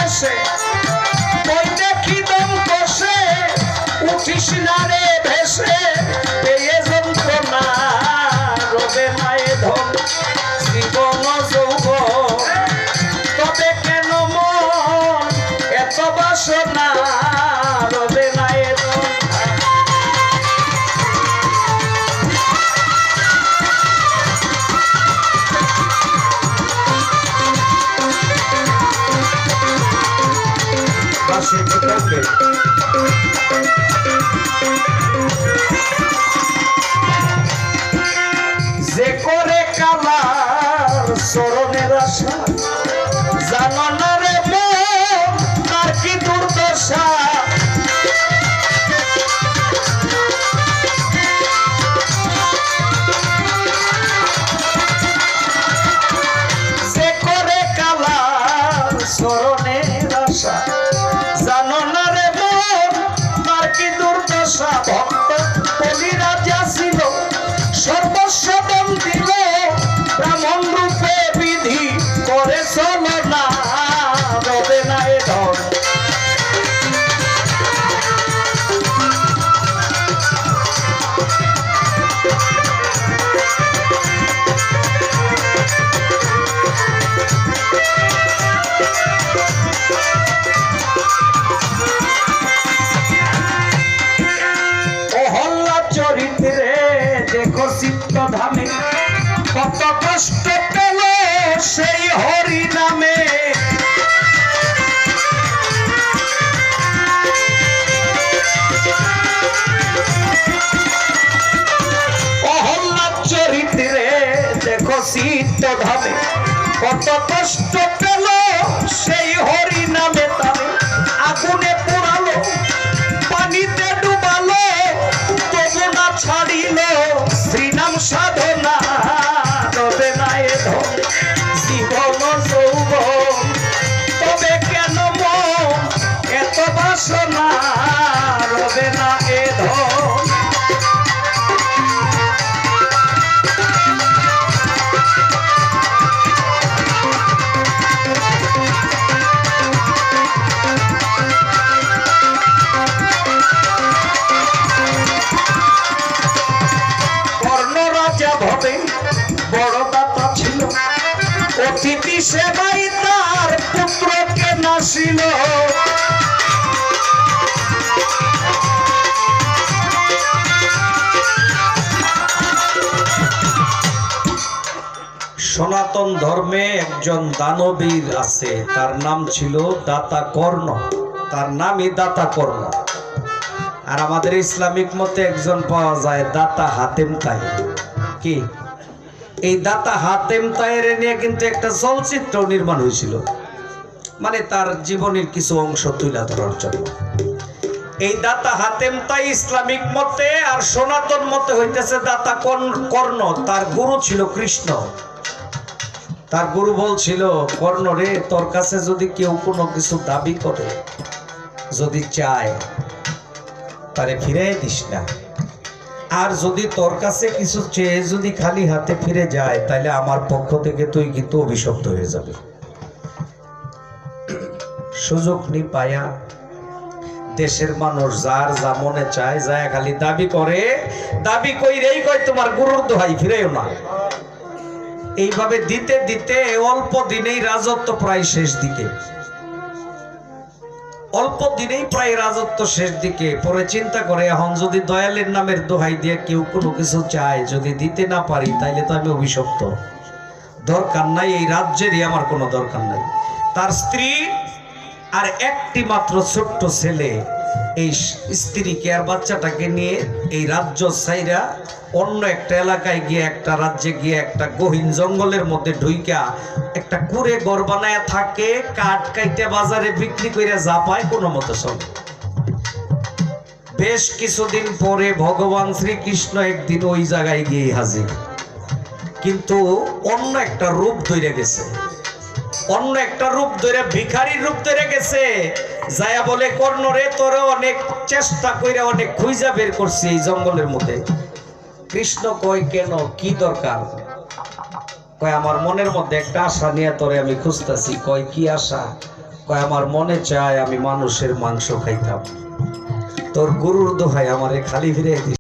বেশে তুই দেখি দম কষে উঠিস না রে ভেসে পেয়ে যন্ত্রণা রবে না এ ধন জীবন যৌবন তবে কেন মন এত বাসনা রবে না এ ধন যে করে কালার চরণের আশা জানো না রে মন তার কি দুর্দশা যে করে কালার চরণের আশা জানো না রে মন তার কি দুর্দশা ভক্ত বলি রাজা ছিল সর্বস্ব দান দিল ব্রাহ্মণ রূপে বিধি করে চলো না রবে না এ ধন চরিত্রে দেখো চিত্ত ধামে কত কষ্ট পেল সেই হরি নামে অহল্লার চরিত্রে দেখো চিত্ত ধামে কত কষ্ট পেল সেই হরি নামে তারে আগুনে পোড়ালো পানিতে ডুবালো ছাড়িল শ্রীনাম সাধনা রবে না এ ধন জীবন যৌবন তবে কেন মন এত বাসনা রবে না এ ধন বড় দাতা ছিল অতিথি সেবাই তার পুত্রকে নাসিল সনাতন ধর্মে একজন দানবীর আছে তার নাম ছিল দাতা কর্ণ তার নামই দাতা কর্ণ আর আমাদের ইসলামিক মতে একজন পাওয়া যায় দাতা হাতেম তাই কি এই দাতা হাতেম তাইয়ের নিয়ে কিন্তু একটা চলচ্চিত্র নির্মাণ হয়েছিল মানে তার জীবনের কিছু অংশ তুলে ধরার জন্য এই দাতা হাতেম তাই ইসলামিক মতে আর সনাতন মতে হইতেছে দাতা কর্ণ তার গুরু ছিল কৃষ্ণ তার গুরু বলছিল কর্ণ রে তোর কাছে যদি কেউ কোনো কিছু দাবি করে যদি চায় তারে ফিরাই দিস না আর যদি তোর কাছে কিছু চেয়ে যদি খালি হাতে ফিরে যায় তাহলে আমার পক্ষ থেকে তুই কিন্তু অভিশপ্ত হয়ে যাবে সুযোগ নি পায়া দেশের মানুষ যার যা মনে চায় যায় খালি দাবি করে দাবি কইরেই কয় তোমার গুরুর দোহাই ফিরেও না এইভাবে দিতে দিতে অল্প দিনেই রাজত্ব প্রায় শেষ দিকে অল্প দিনেই প্রায় রাজত্ব শেষ দিকে পরে চিন্তা করে এখন যদি দয়ালের নামের দোহাই দিয়ে কেউ কোনো কিছু চায় যদি দিতে না পারি তাইলে তো আমি অভিশপ্ত দরকার নাই এই রাজ্যেরই আমার কোনো দরকার নাই তার স্ত্রী আর একটি মাত্র ছোট্ট ছেলে এই স্ত্রীকে আর বাচ্চাটাকে নিয়ে এই রাজ্য ছাইরা অন্য একটা এলাকায় গিয়ে একটা রাজ্যে গিয়ে একটা গহীন জঙ্গলের মধ্যে ঢুইকা একটা কুড়ে ঘর বানায় থাকে কাঠ কাইতে বাজারে বিক্রি করে যা পায় কোনো মতো চলে বেশ কিছুদিন পরে ভগবান শ্রীকৃষ্ণ একদিন ওই জায়গায় গিয়ে হাজির কিন্তু অন্য একটা রূপ ধরে গেছে অন্য একটা রূপ ধরে ভিখারির রূপ ধরে গেছে যায়া বলে কর্ণ রে তোরে অনেক চেষ্টা কইরা অনেক খুঁজা বের করছি এই জঙ্গলের মধ্যে কৃষ্ণ কয় কেন কি দরকার কয় আমার মনের মধ্যে একটা আশা নিয়ে তোরে আমি খুঁজতেছি কয় কি আশা কয় আমার মনে চায় আমি মানুষের মাংস খাইতাম, তোর গরুর দোহাই আমারে খালি ফিরে দিস।